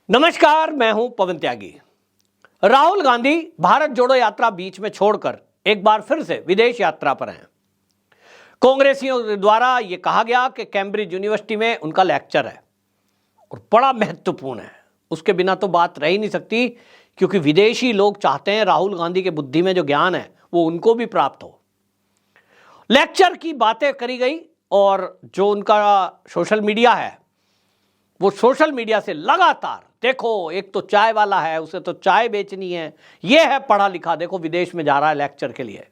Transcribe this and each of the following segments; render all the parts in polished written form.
नमस्कार, मैं हूं पवन त्यागी। राहुल गांधी भारत जोड़ो यात्रा बीच में छोड़कर एक बार फिर से विदेश यात्रा पर हैं। कांग्रेसियों द्वारा यह कहा गया कि कैम्ब्रिज यूनिवर्सिटी में उनका लेक्चर है और बड़ा महत्वपूर्ण है, उसके बिना तो बात रह ही नहीं सकती, क्योंकि विदेशी लोग चाहते हैं राहुल गांधी के बुद्धि में जो ज्ञान है वो उनको भी प्राप्त हो। लेक्चर की बातें करी गई और जो उनका सोशल मीडिया है वो सोशल मीडिया से लगातार, देखो एक तो चाय वाला है, उसे तो चाय बेचनी है, ये है पढ़ा लिखा, देखो विदेश में जा रहा है लेक्चर के लिए।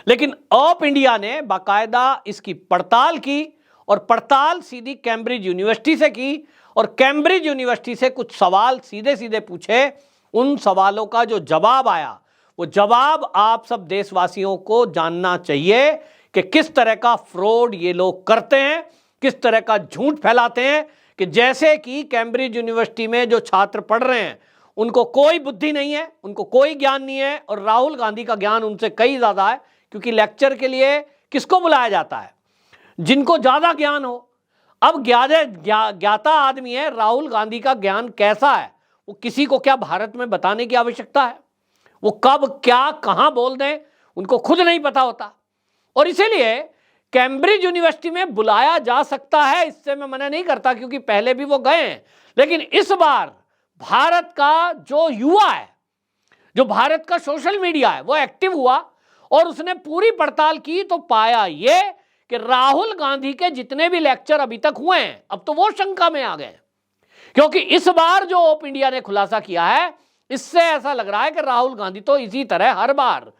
लेकिन ऑफ इंडिया ने बाकायदा इसकी पड़ताल की और पड़ताल सीधी कैम्ब्रिज यूनिवर्सिटी से की और कैम्ब्रिज यूनिवर्सिटी से कुछ सवाल सीधे सीधे पूछे। उन सवालों का जो जवाब आया वो जवाब आप सब देशवासियों को जानना चाहिए कि किस तरह का फ्रॉड ये लोग करते हैं, किस तरह का झूठ फैलाते हैं कि जैसे कि कैम्ब्रिज यूनिवर्सिटी में जो छात्र पढ़ रहे हैं उनको कोई बुद्धि नहीं है, उनको कोई ज्ञान नहीं है और राहुल गांधी का ज्ञान उनसे कई ज्यादा है। क्योंकि लेक्चर के लिए किसको बुलाया जाता है? जिनको ज्यादा ज्ञान हो। अब ज्ञाता आदमी है, राहुल गांधी का ज्ञान कैसा है वो किसी को क्या भारत में बताने की आवश्यकता है? वो कब क्या कहां बोल दें उनको खुद नहीं पता होता। और इसीलिए कैम्ब्रिज यूनिवर्सिटी में बुलाया जा सकता है, इससे मैं मना नहीं करता, क्योंकि पहले भी वो गए हैं। लेकिन इस बार भारत का जो युवा है, जो भारत का सोशल मीडिया है, वो एक्टिव हुआ और उसने पूरी पड़ताल की तो पाया ये कि राहुल गांधी के जितने भी लेक्चर अभी तक हुए हैं अब तो वो शंका में आ गए। क्योंकि इस बार जो ओप इंडिया ने खुलासा किया है, इससे ऐसा लग रहा है कि राहुल गांधी तो इसी तरह हर बार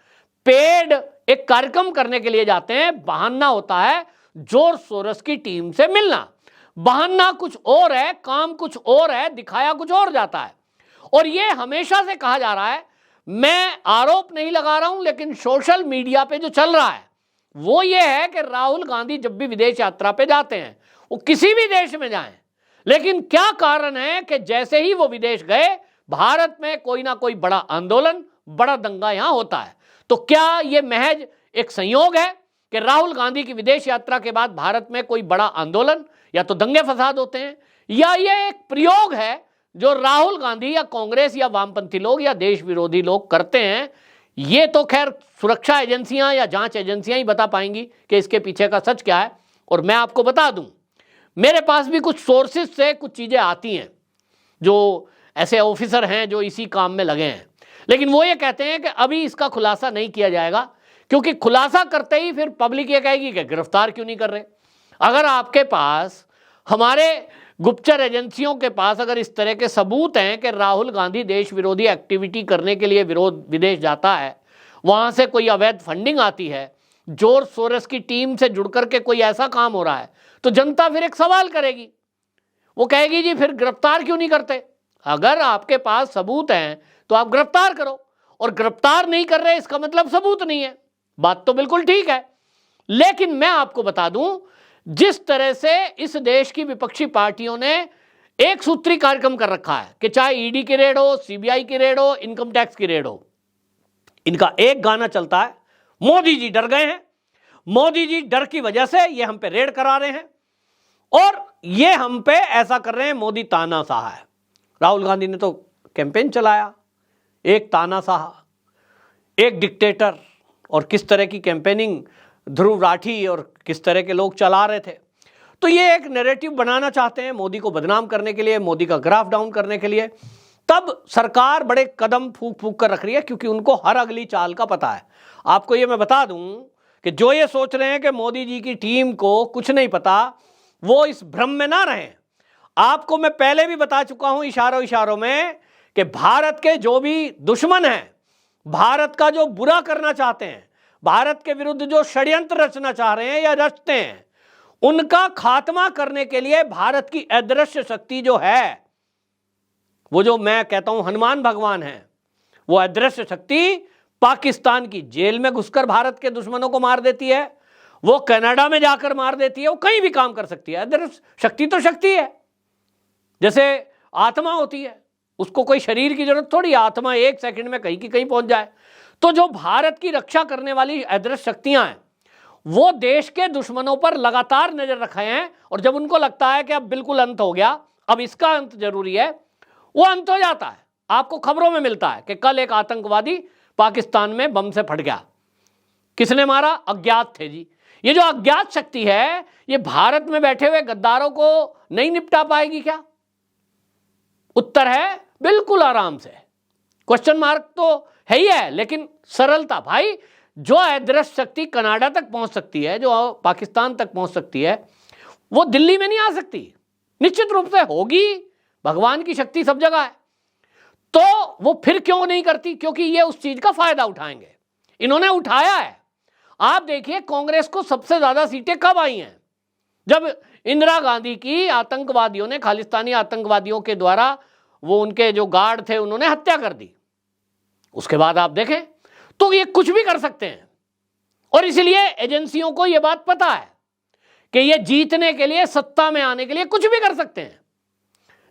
पेड एक कार्यक्रम करने के लिए जाते हैं, बहाना होता है जोर सोरस की टीम से मिलना। बहाना कुछ और है, काम कुछ और है, दिखाया कुछ और जाता है। और ये हमेशा से कहा जा रहा है, मैं आरोप नहीं लगा रहा हूं, लेकिन सोशल मीडिया पे जो चल रहा है वो ये है कि राहुल गांधी जब भी विदेश यात्रा पे जाते हैं, वो किसी भी देश में जाएं, लेकिन क्या कारण है कि जैसे ही वो विदेश गए भारत में कोई ना कोई बड़ा आंदोलन, बड़ा दंगा यहां होता है। तो क्या यह महज एक संयोग है कि राहुल गांधी की विदेश यात्रा के बाद भारत में कोई बड़ा आंदोलन या तो दंगे फसाद होते हैं, या यह एक प्रयोग है जो राहुल गांधी या कांग्रेस या वामपंथी लोग या देश विरोधी लोग करते हैं? ये तो खैर सुरक्षा एजेंसियां या जांच एजेंसियां ही बता पाएंगी कि इसके पीछे का सच क्या है। और मैं आपको बता दूं, मेरे पास भी कुछ सोर्सेज से कुछ चीजें आती हैं, जो ऐसे ऑफिसर हैं जो इसी काम में लगे हैं, लेकिन वो ये कहते हैं कि अभी इसका खुलासा नहीं किया जाएगा, क्योंकि खुलासा करते ही फिर पब्लिक ये कहेगी कि गिरफ्तार क्यों नहीं कर रहे। अगर आपके पास, हमारे गुप्तचर एजेंसियों के पास अगर इस तरह के सबूत हैं कि राहुल गांधी देश विरोधी एक्टिविटी करने के लिए विदेश जाता है, वहां से कोई अवैध फंडिंग आती है, जोर सोरस की टीम से जुड़ करके कोई ऐसा काम हो रहा है, तो जनता फिर एक सवाल करेगी, वो कहेगी जी फिर गिरफ्तार क्यों नहीं करते? अगर आपके पास सबूत हैं तो आप गिरफ्तार करो, और गिरफ्तार नहीं कर रहे इसका मतलब सबूत नहीं है। बात तो बिल्कुल ठीक है, लेकिन मैं आपको बता दूं, जिस तरह से इस देश की विपक्षी पार्टियों ने एक सूत्री कार्यक्रम कर रखा है कि चाहे ईडी की रेड हो, सीबीआई की रेड हो, इनकम टैक्स की रेड हो, इनका एक गाना चलता है, मोदी जी डर गए हैं, मोदी जी डर की वजह से ये हम पे रेड करा रहे हैं और ये हम पे ऐसा कर रहे हैं, मोदी तानाशाह है। राहुल गांधी ने तो कैंपेन चलाया, एक तानाशाह, एक डिक्टेटर, और किस तरह की कैंपेनिंग ध्रुव राठी और किस तरह के लोग चला रहे थे। तो ये एक नैरेटिव बनाना चाहते हैं मोदी को बदनाम करने के लिए, मोदी का ग्राफ डाउन करने के लिए। तब सरकार बड़े कदम फूंक फूंक कर रख रही है, क्योंकि उनको हर अगली चाल का पता है। आपको ये मैं बता दूं कि जो ये सोच रहे हैं कि मोदी जी की टीम को कुछ नहीं पता, वो इस भ्रम में ना रहें। आपको मैं पहले भी बता चुका हूं इशारों इशारों में कि भारत के जो भी दुश्मन हैं, भारत का जो बुरा करना चाहते हैं, भारत के विरुद्ध जो षड्यंत्र रचना चाह रहे हैं या रचते हैं, उनका खात्मा करने के लिए भारत की अदृश्य शक्ति जो है, वो जो मैं कहता हूं हनुमान भगवान है, वो अदृश्य शक्ति पाकिस्तान की जेल में घुसकर भारत के दुश्मनों को मार देती है, वो कनाडा में जाकर मार देती है, वो कहीं भी काम कर सकती है। अदृश्य शक्ति तो शक्ति है, जैसे आत्मा होती है, उसको कोई शरीर की जरूरत थोड़ी, आत्मा एक सेकंड में कहीं की कहीं पहुंच जाए। तो जो भारत की रक्षा करने वाली अदृश्य शक्तियां हैं, वो देश के दुश्मनों पर लगातार नजर रखे हैं, और जब उनको लगता है कि अब बिल्कुल अंत हो गया, अब इसका अंत जरूरी है, वो अंत हो जाता है। आपको खबरों में मिलता है कि कल एक आतंकवादी पाकिस्तान में बम से फट गया। किसने मारा? अज्ञात थे जी। ये जो अज्ञात शक्ति है ये भारत में बैठे हुए गद्दारों को नहीं निपटा पाएगी क्या? उत्तर है बिल्कुल आराम से। क्वेश्चन मार्क तो है ही है, लेकिन सरलता भाई। जो अदृश्य शक्ति कनाडा तक पहुंच सकती है, जो पाकिस्तान तक पहुंच सकती है, वो दिल्ली में नहीं आ सकती। निश्चित रूप से होगी, भगवान की शक्ति सब जगह है। तो वो फिर क्यों नहीं करती? क्योंकि ये उस चीज का फायदा उठाएंगे। इन्होंने उठाया है। आप देखिए कांग्रेस को सबसे ज्यादा सीटें कब आई हैं? जब इंदिरा गांधी की आतंकवादियों ने, खालिस्तानी आतंकवादियों के द्वारा, वो उनके जो गार्ड थे उन्होंने हत्या कर दी। उसके बाद आप देखें तो ये कुछ भी कर सकते हैं। और इसलिए एजेंसियों को यह बात पता है कि ये जीतने के लिए, सत्ता में आने के लिए कुछ भी कर सकते हैं।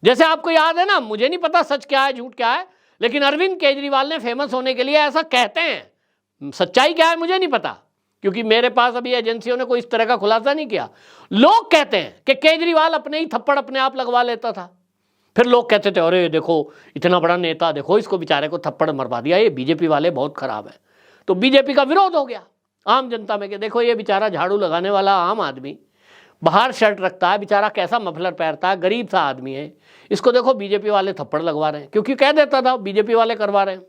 जैसे आपको याद है ना, मुझे नहीं पता सच क्या है झूठ क्या है, लेकिन अरविंद केजरीवाल ने फेमस होने के लिए ऐसा कहते हैं। सच्चाई क्या है मुझे नहीं पता, क्योंकि मेरे पास अभी एजेंसियों ने कोई इस तरह का खुलासा नहीं किया। लोग कहते हैं कि केजरीवाल अपने ही थप्पड़ अपने आप लगवा लेता था। फिर लोग कहते थे अरे देखो इतना बड़ा नेता, देखो इसको बेचारे को थप्पड़ मरवा दिया, ये बीजेपी वाले बहुत खराब है। तो बीजेपी का विरोध हो गया आम जनता में कि देखो ये बेचारा झाड़ू लगाने वाला आम आदमी, बाहर शर्ट रखता है, बेचारा कैसा मफलर पहनता है, गरीब सा आदमी है, इसको देखो बीजेपी वाले थप्पड़ लगवा रहे हैं। क्योंकि कह देता था बीजेपी वाले करवा रहे हैं।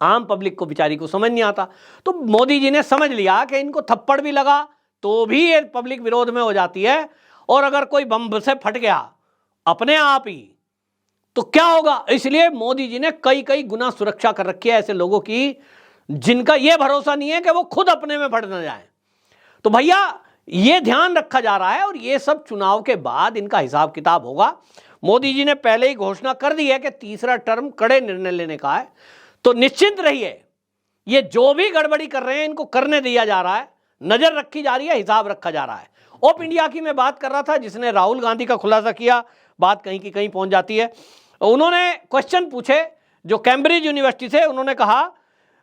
आम पब्लिक को बेचारी को समझ नहीं आता। तो मोदी जी ने समझ लिया कि इनको थप्पड़ भी लगा तो भी ये पब्लिक विरोध में हो जाती है, और अगर कोई बम से फट गया अपने आप ही तो क्या होगा। इसलिए मोदी जी ने कई कई गुना सुरक्षा कर रखी है ऐसे लोगों की जिनका यह भरोसा नहीं है कि वो खुद अपने में फट न जाए। तो भैया ये ध्यान रखा जा रहा है, और ये सब चुनाव के बाद इनका हिसाब किताब होगा। मोदी जी ने पहले ही घोषणा कर दी है कि तीसरा टर्म कड़े निर्णय लेने का है। तो निश्चिंत रहिए, ये जो भी गड़बड़ी कर रहे हैं इनको करने दिया जा रहा है, नजर रखी जा रही है, हिसाब रखा जा रहा है। ओप इंडिया की मैं बात कर रहा था जिसने राहुल गांधी का खुलासा किया, बात कहीं की कहीं पहुंच जाती है। उन्होंने क्वेश्चन पूछे जो कैम्ब्रिज यूनिवर्सिटी से, उन्होंने कहा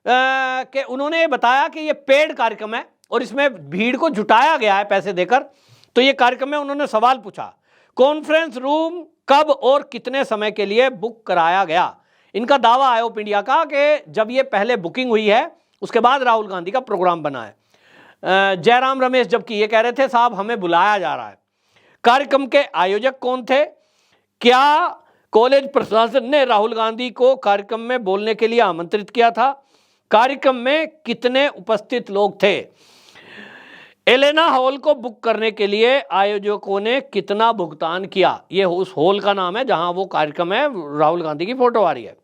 कि उन्होंने बताया कि ये पेड कार्यक्रम है और इसमें भीड़ को जुटाया गया है पैसे देकर। तो ये कार्यक्रम है, उन्होंने सवाल पूछा कॉन्फ्रेंस रूम कब और कितने समय के लिए बुक कराया गया। इनका दावा है ओप इंडिया का कि जब ये पहले बुकिंग हुई है उसके बाद राहुल गांधी का प्रोग्राम बना है। जयराम रमेश जबकि ये कह रहे थे साहब हमें बुलाया जा रहा है। कार्यक्रम के आयोजक कौन थे? क्या कॉलेज प्रशासन ने राहुल गांधी को कार्यक्रम में बोलने के लिए आमंत्रित किया था? कार्यक्रम में कितने उपस्थित लोग थे? एलेना हॉल को बुक करने के लिए आयोजकों ने कितना भुगतान किया? ये उस हॉल का नाम है जहां वो कार्यक्रम है, राहुल गांधी की फोटो आ रही है।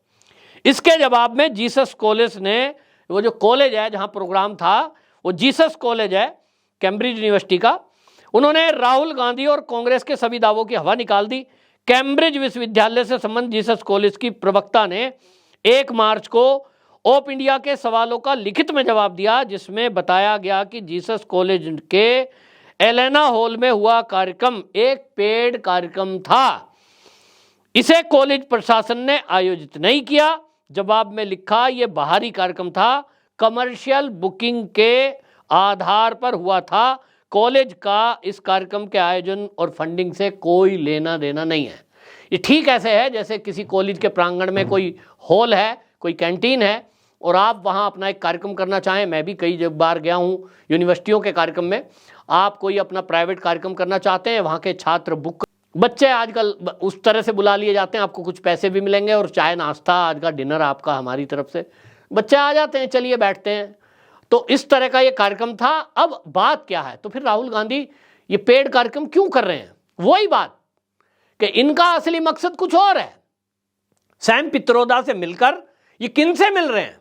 इसके जवाब में जीसस कॉलेज ने, वो जो कॉलेज है जहां प्रोग्राम था वो जीसस कॉलेज है कैम्ब्रिज यूनिवर्सिटी का, उन्होंने राहुल गांधी और कांग्रेस के सभी दावों की हवा निकाल दी। कैम्ब्रिज विश्वविद्यालय से संबंध जीसस कॉलेज की प्रवक्ता ने 1 मार्च को ओप इंडिया के सवालों का लिखित में जवाब दिया, जिसमें बताया गया कि जीसस कॉलेज के एलेना हॉल में हुआ कार्यक्रम एक पेड कार्यक्रम था, इसे कॉलेज प्रशासन ने आयोजित नहीं किया। जवाब में लिखा यह बाहरी कार्यक्रम था, कमर्शियल बुकिंग के आधार पर हुआ था, कॉलेज का इस कार्यक्रम के आयोजन और फंडिंग से कोई लेना देना नहीं है। ये ठीक ऐसे है जैसे किसी कॉलेज के प्रांगण में कोई हॉल है, कोई कैंटीन है और आप वहाँ अपना एक कार्यक्रम करना चाहें। मैं भी कई बार गया हूँ यूनिवर्सिटियों के कार्यक्रम में। आप कोई अपना प्राइवेट कार्यक्रम करना चाहते हैं, वहाँ के छात्र बुक, बच्चे आजकल उस तरह से बुला लिए जाते हैं, आपको कुछ पैसे भी मिलेंगे और चाय नाश्ता, आज का डिनर आपका हमारी तरफ से, बच्चे आ जाते हैं, चलिए बैठते हैं। तो इस तरह का ये कार्यक्रम था। अब बात क्या है, तो फिर राहुल गांधी ये पेड कार्यक्रम क्यों कर रहे हैं? वही बात कि इनका असली मकसद कुछ और है। सैम पित्रोदा से मिलकर ये किन से मिल रहे हैं?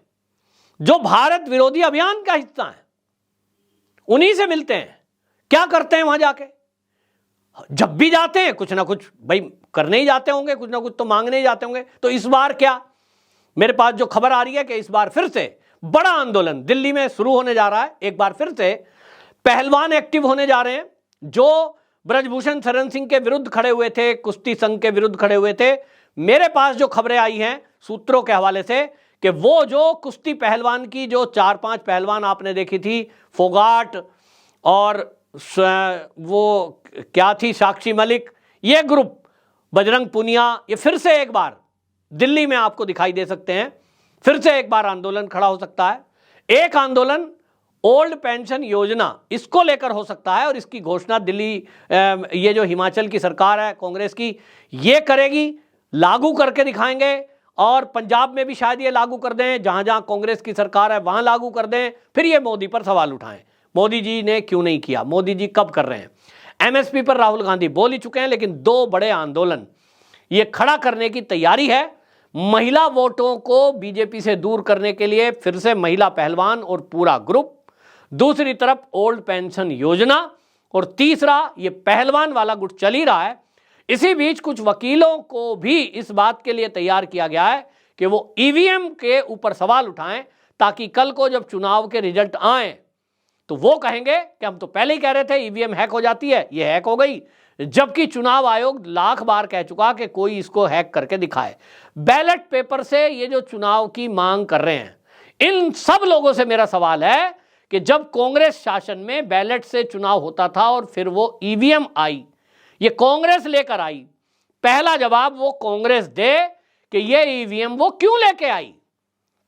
जो भारत विरोधी अभियान का हिस्सा है, उन्हीं से मिलते हैं। क्या करते हैं वहां जाके? जब भी जाते हैं कुछ ना कुछ भाई करने ही जाते होंगे, कुछ ना कुछ तो मांगने ही जाते होंगे। तो इस बार क्या, मेरे पास जो खबर आ रही है कि इस बार फिर से बड़ा आंदोलन दिल्ली में शुरू होने जा रहा है। एक बार फिर से पहलवान एक्टिव होने जा रहे हैं जो ब्रजभूषण शरण सिंह के विरुद्ध खड़े हुए थे, कुश्ती संघ के विरुद्ध खड़े हुए थे। मेरे पास जो खबरें आई हैं सूत्रों के हवाले से कि वो जो कुश्ती पहलवान की जो 4-5 पहलवान आपने देखी थी, फोगाट और वो क्या थी, साक्षी मलिक, ये ग्रुप बजरंग पुनिया, ये फिर से एक बार दिल्ली में आपको दिखाई दे सकते हैं, फिर से एक बार आंदोलन खड़ा हो सकता है। एक आंदोलन ओल्ड पेंशन योजना, इसको लेकर हो सकता है और इसकी घोषणा दिल्ली, ये जो हिमाचल की सरकार है कांग्रेस की, ये करेगी, लागू करके दिखाएंगे। और पंजाब में भी शायद ये लागू कर दें, जहां जहां कांग्रेस की सरकार है वहां लागू कर दें, फिर ये मोदी पर सवाल उठाएं। मोदी जी ने क्यों नहीं किया, मोदी जी कब कर रहे हैं। एमएसपी पर राहुल गांधी बोल ही चुके हैं, लेकिन दो बड़े आंदोलन ये खड़ा करने की तैयारी है। महिला वोटों को बीजेपी से दूर करने के लिए फिर से महिला पहलवान और पूरा ग्रुप, दूसरी तरफ ओल्ड पेंशन योजना, और तीसरा ये पहलवान वाला गुट चल ही रहा है। इसी बीच कुछ वकीलों को भी इस बात के लिए तैयार किया गया है कि वो ईवीएम के ऊपर सवाल उठाएं, ताकि कल को जब चुनाव के रिजल्ट आए तो वो कहेंगे कि हम तो पहले ही कह रहे थे ईवीएम हैक हो जाती है, ये हैक हो गई, जबकि चुनाव आयोग लाख बार कह चुका कि कोई इसको हैक करके दिखाए। बैलेट पेपर से ये जो चुनाव की मांग कर रहे हैं, इन सब लोगों से मेरा सवाल है कि जब कांग्रेस शासन में बैलेट से चुनाव होता था और फिर वो ईवीएम आई, ये कांग्रेस लेकर आई, पहला जवाब वो कांग्रेस दे कि ये ईवीएम वो क्यों लेके आई।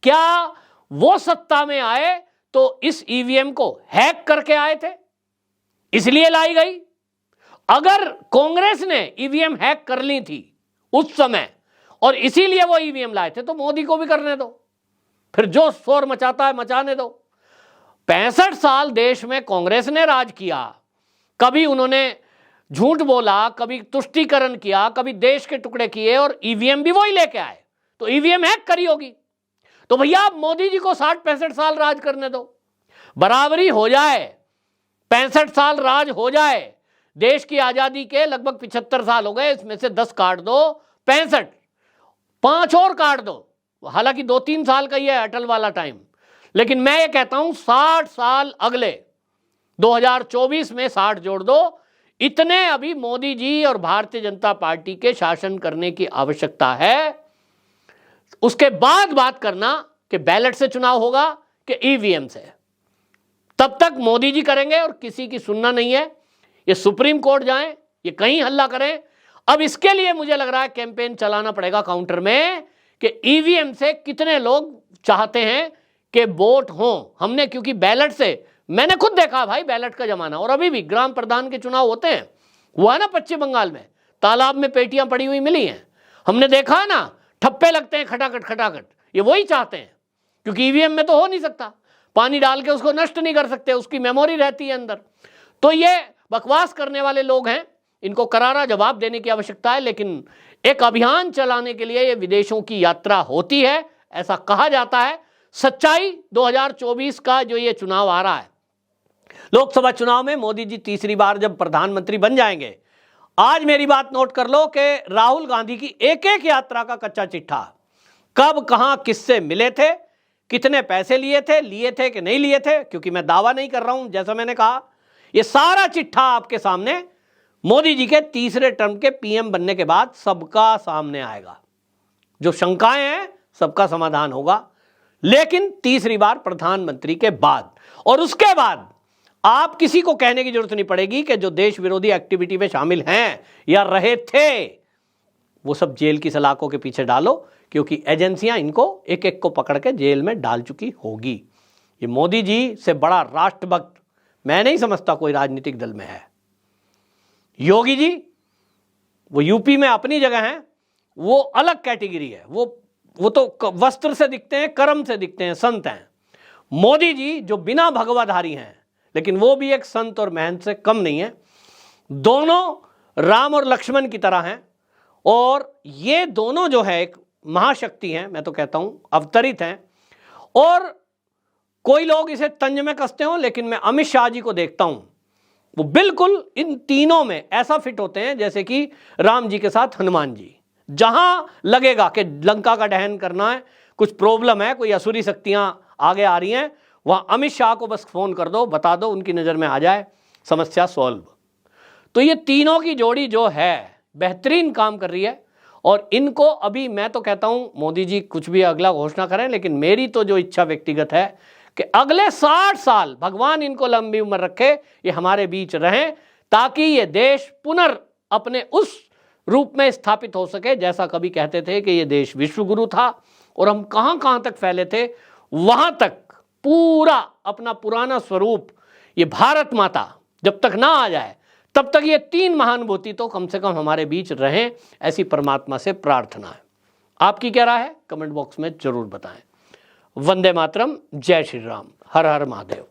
क्या वो सत्ता में आए तो इस ईवीएम को हैक करके आए थे, इसलिए लाई गई? अगर कांग्रेस ने ईवीएम हैक कर ली थी उस समय और इसीलिए वो ईवीएम लाए थे, तो मोदी को भी करने दो, फिर जो शोर मचाता है मचाने दो। 65 साल देश में कांग्रेस ने राज किया, कभी उन्होंने झूठ बोला, कभी तुष्टीकरण किया, कभी देश के टुकड़े किए, और ईवीएम भी वही लेके आए, तो ईवीएम हैक करी होगी। तो भैया आप मोदी जी को 60-65 साल राज करने दो, बराबरी हो जाए, 65 साल राज हो जाए। देश की आजादी के लगभग 75 साल हो गए, इसमें से 10 काट दो, 65, 5 और काट दो, हालांकि 2-3 साल का ही है अटल वाला टाइम, लेकिन मैं ये कहता हूं 60 साल अगले 2024 में 60 जोड़ दो। इतने अभी मोदी जी और भारतीय जनता पार्टी के शासन करने की आवश्यकता है। उसके बाद बात करना कि बैलेट से चुनाव होगा कि ईवीएम से, तब तक मोदी जी करेंगे और किसी की सुनना नहीं है। ये सुप्रीम कोर्ट जाएं, ये कहीं हल्ला करें। अब इसके लिए मुझे लग रहा है कैंपेन चलाना पड़ेगा काउंटर में कि ईवीएम से कितने लोग चाहते हैं कि वोट हो। हमने, क्योंकि बैलेट से मैंने खुद देखा भाई, बैलेट का जमाना, और अभी भी ग्राम प्रधान के चुनाव होते हैं, हुआ ना पश्चिम बंगाल में, तालाब में पेटियां पड़ी हुई मिली हैं, हमने देखा है ना, ठप्पे लगते हैं खटाखट खटाखट। ये वही चाहते हैं, क्योंकि ईवीएम में तो हो नहीं सकता, पानी डाल के उसको नष्ट नहीं कर सकते, उसकी मेमोरी रहती है अंदर। तो ये बकवास करने वाले लोग हैं, इनको करारा जवाब देने की आवश्यकता है। लेकिन एक अभियान चलाने के लिए ये विदेशों की यात्रा होती है, ऐसा कहा जाता है। सच्चाई 2024 का जो ये चुनाव आ रहा है, लोकसभा चुनाव में मोदी जी तीसरी बार जब प्रधानमंत्री बन जाएंगे, आज मेरी बात नोट कर लो कि राहुल गांधी की एक एक यात्रा का कच्चा चिट्ठा, कब कहां किससे मिले थे, कितने पैसे लिए थे कि नहीं लिए थे, क्योंकि मैं दावा नहीं कर रहा हूं, जैसा मैंने कहा, ये सारा चिट्ठा आपके सामने मोदी जी के तीसरे टर्म के पीएम बनने के बाद सबका सामने आएगा। जो शंकाएं हैं सबका समाधान होगा, लेकिन तीसरी बार प्रधानमंत्री के बाद। और उसके बाद आप किसी को कहने की जरूरत नहीं पड़ेगी कि जो देश विरोधी एक्टिविटी में शामिल हैं या रहे थे, वो सब जेल की सलाखों के पीछे डालो, क्योंकि एजेंसियां इनको एक एक को पकड़ के जेल में डाल चुकी होगी। ये मोदी जी से बड़ा राष्ट्रभक्त मैं नहीं समझता कोई राजनीतिक दल में है। योगी जी वो यूपी में अपनी जगह हैं, वो अलग कैटेगरी है, वो तो वस्त्र से दिखते हैं, कर्म से दिखते हैं, संत हैं। मोदी जी जो बिना भगवाधारी हैं, लेकिन वो भी एक संत और महंत से कम नहीं है। दोनों राम और लक्ष्मण की तरह हैं, और ये दोनों जो है एक महाशक्ति हैं, मैं तो कहता हूं अवतरित हैं। और कोई लोग इसे तंज में कसते हो, लेकिन मैं अमित शाह जी को देखता हूं, वो बिल्कुल इन तीनों में ऐसा फिट होते हैं जैसे कि राम जी के साथ हनुमान जी। जहां लगेगा कि लंका का दहन करना है, कुछ प्रॉब्लम है, कोई असुरी शक्तियां आगे आ रही हैं, वहां अमित शाह को बस फोन कर दो, बता दो, उनकी नजर में आ जाए, समस्या सॉल्व। तो ये तीनों की जोड़ी जो है बेहतरीन काम कर रही है। और इनको अभी मैं तो कहता हूं मोदी जी कुछ भी अगला घोषणा करें, लेकिन मेरी तो जो इच्छा व्यक्तिगत है कि अगले 60 साल भगवान इनको लंबी उम्र रखे, ये हमारे बीच रहें, ताकि ये देश पुनर् अपने उस रूप में स्थापित हो सके। जैसा कभी कहते थे कि ये देश विश्वगुरु था और हम कहां कहां तक फैले थे, वहां तक पूरा अपना पुराना स्वरूप ये भारत माता जब तक ना आ जाए तब तक ये तीन महानुभूति तो कम से कम हमारे बीच रहें, ऐसी परमात्मा से प्रार्थना है। आपकी क्या राय है कमेंट बॉक्स में जरूर बताएं। वंदे मातरम, जय श्री राम, हर हर महादेव।